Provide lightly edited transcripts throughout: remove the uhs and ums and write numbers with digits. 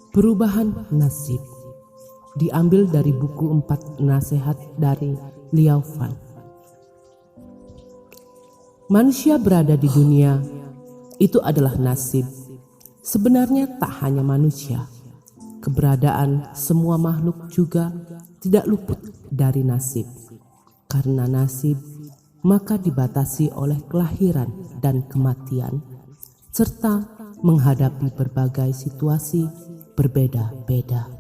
Perubahan nasib diambil dari buku 4 nasihat dari Liao Fan. Manusia berada di dunia itu adalah nasib. Sebenarnya tak hanya manusia, keberadaan semua makhluk juga tidak luput dari nasib. Karena nasib, maka dibatasi oleh kelahiran dan kematian, serta menghadapi berbagai situasi berbeda-beda.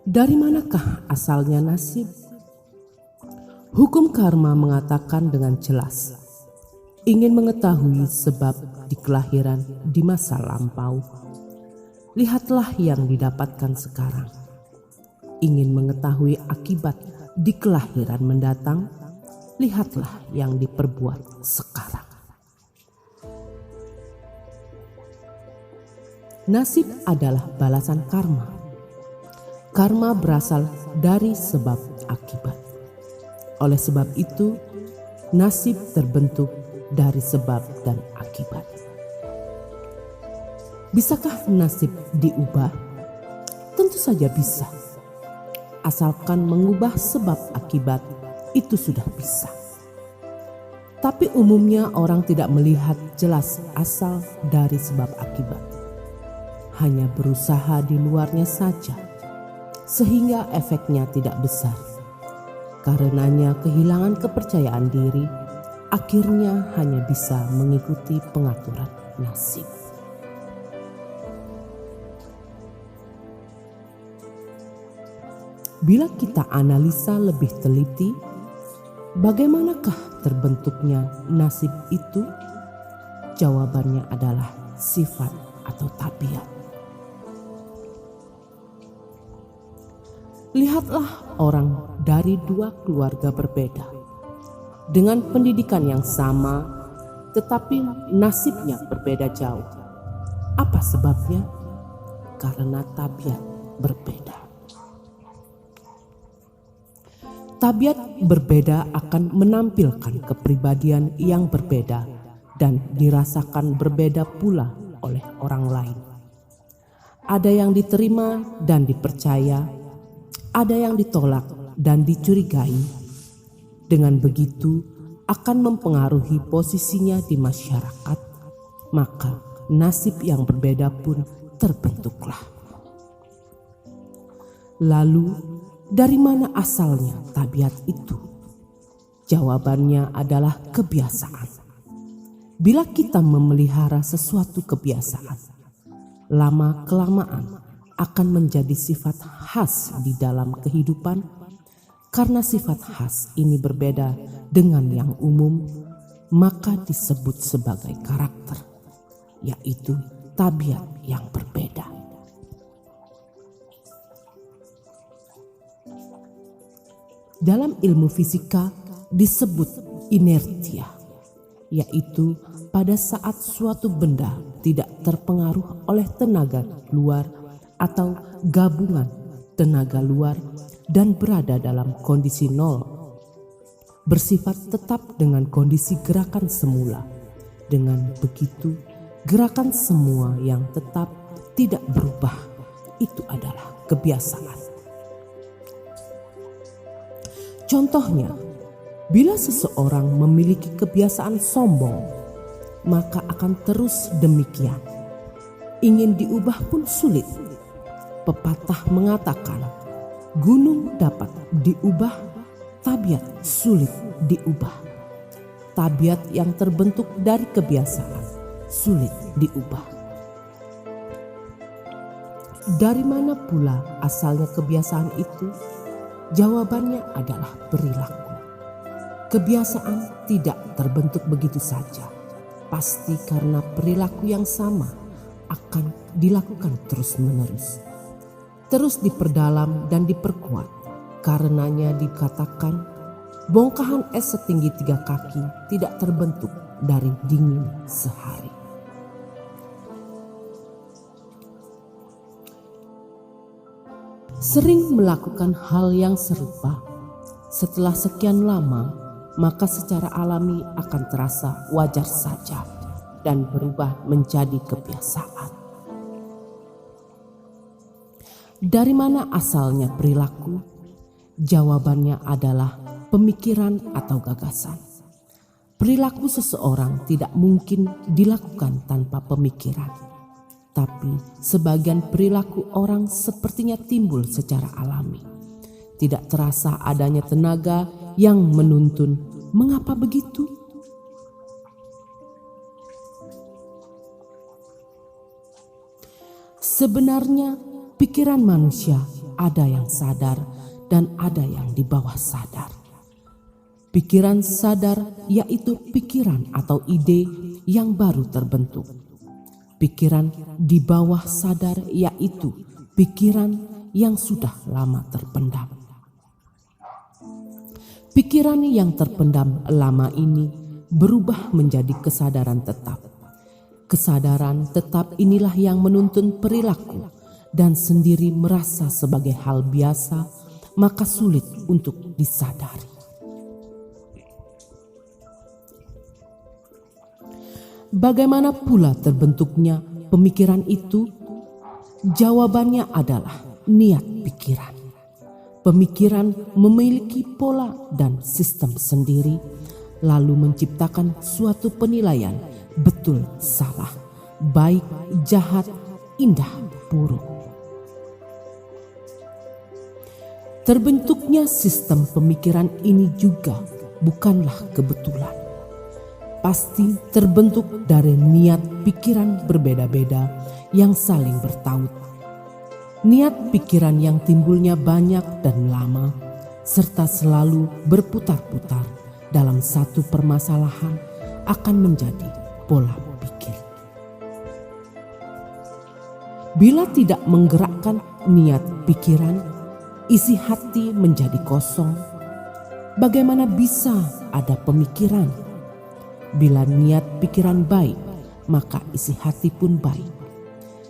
Dari manakah asalnya nasib? Hukum karma mengatakan dengan jelas, ingin mengetahui sebab di kelahiran di masa lampau, lihatlah yang didapatkan sekarang. Ingin mengetahui akibat di kelahiran mendatang, lihatlah yang diperbuat sekarang. Nasib adalah balasan karma. Karma berasal dari sebab akibat. Oleh sebab itu, nasib terbentuk dari sebab dan akibat. Bisakah nasib diubah? Tentu saja bisa. Asalkan mengubah sebab akibat, itu sudah bisa. Tapi umumnya orang tidak melihat jelas asal dari sebab akibat. Hanya berusaha di luarnya saja, sehingga efeknya tidak besar. Karenanya kehilangan kepercayaan diri, akhirnya hanya bisa mengikuti pengaturan nasib. Bila kita analisa lebih teliti, bagaimanakah terbentuknya nasib itu? Jawabannya adalah sifat atau tabiat. Lihatlah orang dari 2 keluarga berbeda, dengan pendidikan yang sama, tetapi nasibnya berbeda jauh. Apa sebabnya? Karena tabiat berbeda. Tabiat berbeda akan menampilkan kepribadian yang berbeda dan dirasakan berbeda pula oleh orang lain. Ada yang diterima dan dipercaya, ada yang ditolak dan dicurigai. Dengan begitu akan mempengaruhi posisinya di masyarakat, maka nasib yang berbeda pun terbentuklah. Lalu, dari mana asalnya tabiat itu? Jawabannya adalah kebiasaan. Bila kita memelihara sesuatu kebiasaan, lama-kelamaan akan menjadi sifat khas di dalam kehidupan, karena sifat khas ini berbeda dengan yang umum, maka disebut sebagai karakter, yaitu tabiat yang berbeda. Dalam ilmu fisika disebut inertia, yaitu pada saat suatu benda tidak terpengaruh oleh tenaga luar atau gabungan tenaga luar dan berada dalam kondisi nol, bersifat tetap dengan kondisi gerakan semula. Dengan begitu, gerakan semua yang tetap tidak berubah, itu adalah kebiasaan. Contohnya, bila seseorang memiliki kebiasaan sombong, maka akan terus demikian. Ingin diubah pun sulit. Pepatah mengatakan, gunung dapat diubah, tabiat sulit diubah. Tabiat yang terbentuk dari kebiasaan sulit diubah. Dari mana pula asalnya kebiasaan itu? Jawabannya adalah perilaku. Kebiasaan tidak terbentuk begitu saja. Pasti karena perilaku yang sama akan dilakukan terus-menerus. Terus diperdalam dan diperkuat. Karenanya dikatakan, bongkahan es setinggi 3 kaki tidak terbentuk dari dingin sehari. Sering melakukan hal yang serupa, setelah sekian lama, maka secara alami akan terasa wajar saja. dan berubah menjadi kebiasaan. Dari mana asalnya perilaku? Jawabannya adalah pemikiran atau gagasan. Perilaku seseorang tidak mungkin dilakukan tanpa pemikiran. Tapi sebagian perilaku orang sepertinya timbul secara alami. Tidak terasa adanya tenaga yang menuntun. Mengapa begitu? Sebenarnya pikiran manusia ada yang sadar dan ada yang di bawah sadar. Pikiran sadar yaitu pikiran atau ide yang baru terbentuk. Pikiran di bawah sadar yaitu pikiran yang sudah lama terpendam. Pikiran yang terpendam lama ini berubah menjadi kesadaran tetap. Kesadaran tetap inilah yang menuntun perilaku dan sendiri merasa sebagai hal biasa, maka sulit untuk disadari. Bagaimana pula terbentuknya pemikiran itu? Jawabannya adalah niat pikiran. Pemikiran memiliki pola dan sistem sendiri, lalu menciptakan suatu penilaian betul salah, baik jahat, indah buruk. Terbentuknya sistem pemikiran ini juga bukanlah kebetulan. Pasti terbentuk dari niat pikiran berbeda-beda yang saling bertaut. Niat pikiran yang timbulnya banyak dan lama, serta selalu berputar-putar dalam satu permasalahan akan menjadi pola pikir. Bila tidak menggerakkan niat pikiran, isi hati menjadi kosong. Bagaimana bisa ada pemikiran? Bila niat pikiran baik, maka isi hati pun baik.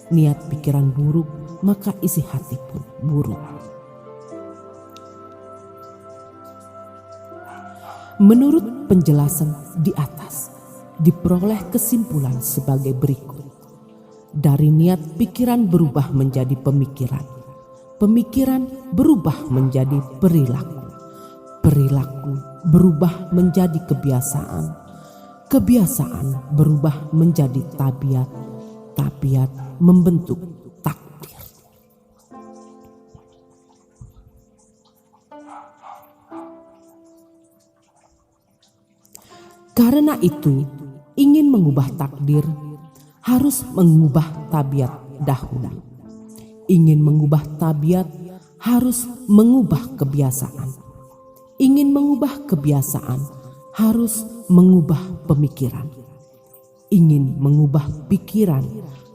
Niat pikiran buruk, maka isi hati pun buruk. Menurut penjelasan di atas, diperoleh kesimpulan sebagai berikut. Dari niat pikiran berubah menjadi pemikiran. Pemikiran berubah menjadi perilaku. Perilaku berubah menjadi kebiasaan. Kebiasaan berubah menjadi tabiat. Tabiat membentuk takdir. Karena itu, ingin mengubah takdir harus mengubah tabiat dahulu. Ingin mengubah tabiat harus mengubah kebiasaan. Ingin mengubah kebiasaan harus mengubah pemikiran. Ingin mengubah pikiran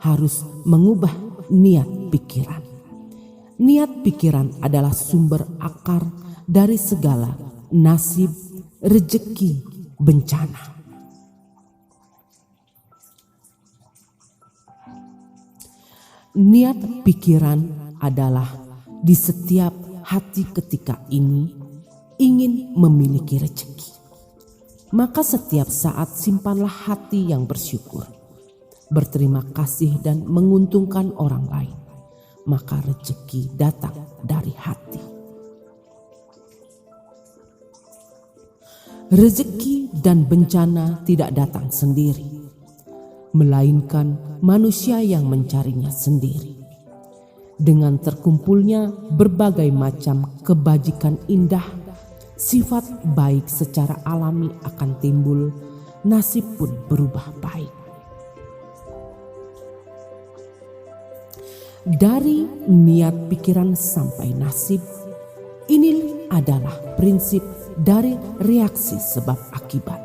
harus mengubah niat pikiran. Niat pikiran adalah sumber akar dari segala nasib, rejeki, bencana. Niat pikiran adalah di setiap hati ketika ini ingin memiliki rejeki. Maka setiap saat simpanlah hati yang bersyukur, berterima kasih dan menguntungkan orang lain. Maka rejeki datang dari hati. Rezeki dan bencana tidak datang sendiri, melainkan manusia yang mencarinya sendiri. Dengan terkumpulnya berbagai macam kebajikan indah, sifat baik secara alami akan timbul, nasib pun berubah baik. Dari niat pikiran sampai nasib, ini adalah prinsip dari reaksi sebab akibat.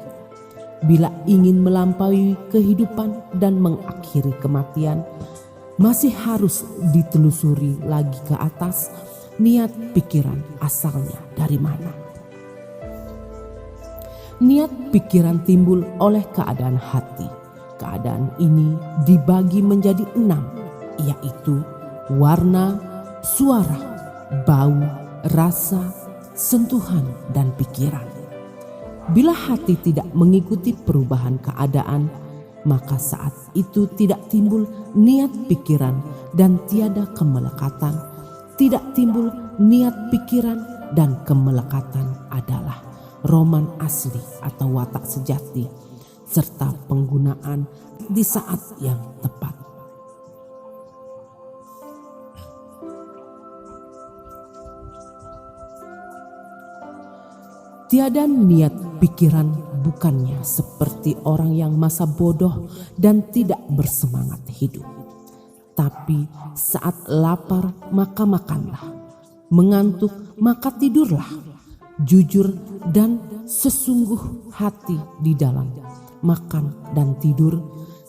Bila ingin melampaui kehidupan dan mengakhiri kematian, masih harus ditelusuri lagi ke atas niat pikiran asalnya dari mana. Niat pikiran timbul oleh keadaan hati. Keadaan ini dibagi menjadi 6, yaitu warna, suara, bau, rasa, sentuhan, dan pikiran. Bila hati tidak mengikuti perubahan keadaan, maka saat itu tidak timbul niat pikiran dan tiada kemelekatan. Tidak timbul niat pikiran dan kemelekatan adalah roman asli atau watak sejati, serta penggunaan di saat yang tepat. Tiada niat pikiran bukannya seperti orang yang masa bodoh dan tidak bersemangat hidup. Tapi saat lapar maka makanlah, mengantuk maka tidurlah. Jujur dan sesungguh hati di dalam makan dan tidur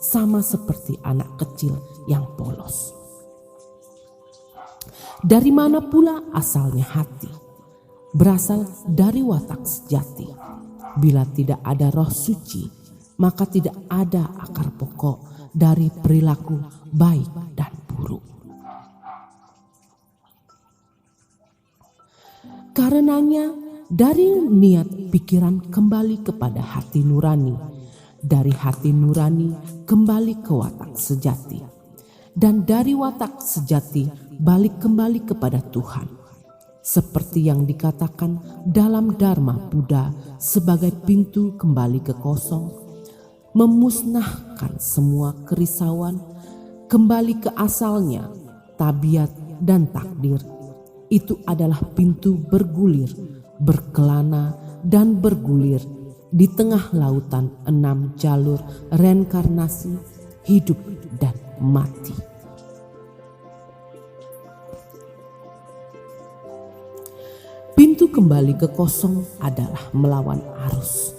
sama seperti anak kecil yang polos. Dari mana pula asalnya hati? Berasal dari watak sejati. Bila tidak ada roh suci, maka tidak ada akar pokok dari perilaku baik dan buruk. Karenanya dari niat pikiran kembali kepada hati nurani, dari hati nurani kembali ke watak sejati, dan dari watak sejati balik kembali kepada Tuhan. Seperti yang dikatakan dalam Dharma Buddha sebagai pintu kembali ke kosong, memusnahkan semua kerisauan, kembali ke asalnya, tabiat dan takdir. Itu adalah pintu bergulir, berkelana dan bergulir di tengah lautan 6 jalur reinkarnasi, hidup dan mati. Pintu kembali ke kosong adalah melawan arus.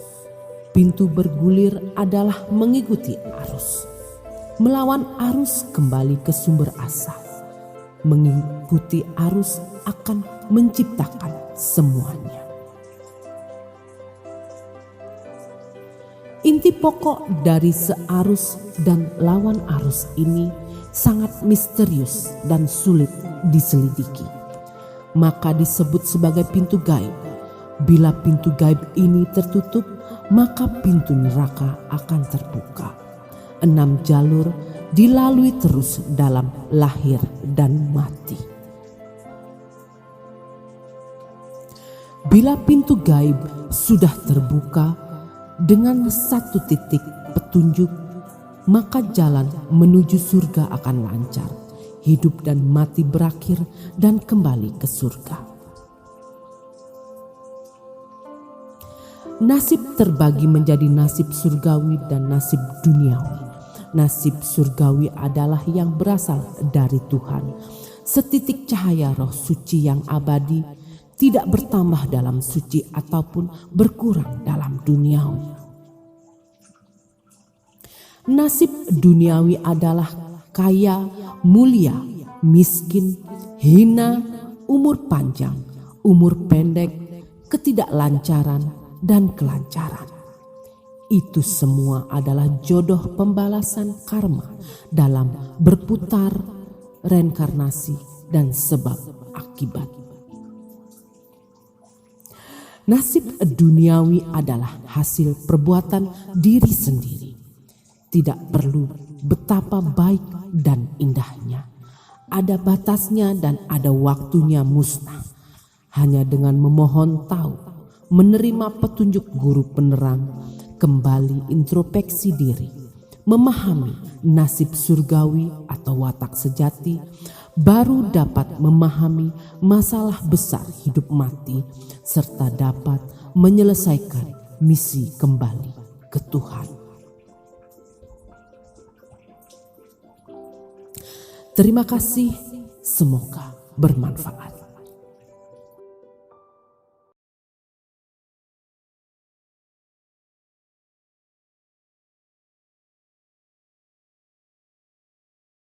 Pintu bergulir adalah mengikuti arus. Melawan arus kembali ke sumber asal. Mengikuti arus akan menciptakan semuanya. Inti pokok dari searus dan lawan arus ini sangat misterius dan sulit diselidiki. Maka disebut sebagai pintu gaib. Bila pintu gaib ini tertutup, maka pintu neraka akan terbuka. 6 jalur dilalui terus dalam lahir dan mati. Bila pintu gaib sudah terbuka dengan satu titik petunjuk, maka jalan menuju surga akan lancar. Hidup dan mati berakhir dan kembali ke surga. Nasib terbagi menjadi nasib surgawi dan nasib duniawi. Nasib surgawi adalah yang berasal dari Tuhan. Setitik cahaya roh suci yang abadi, tidak bertambah dalam suci ataupun berkurang dalam duniawi. Nasib duniawi adalah kaya, mulia, miskin, hina, umur panjang, umur pendek, ketidaklancaran, dan kelancaran. Itu semua adalah jodoh pembalasan karma dalam berputar reinkarnasi dan sebab akibat. Nasib duniawi adalah hasil perbuatan diri sendiri. Tidak perlu betapa baik dan indahnya. Ada batasnya dan ada waktunya musnah. Hanya dengan memohon tahu, menerima petunjuk guru penerang, kembali introspeksi diri, memahami nasib surgawi atau watak sejati, baru dapat memahami masalah besar hidup mati, serta dapat menyelesaikan misi kembali ke Tuhan. Terima kasih, semoga bermanfaat.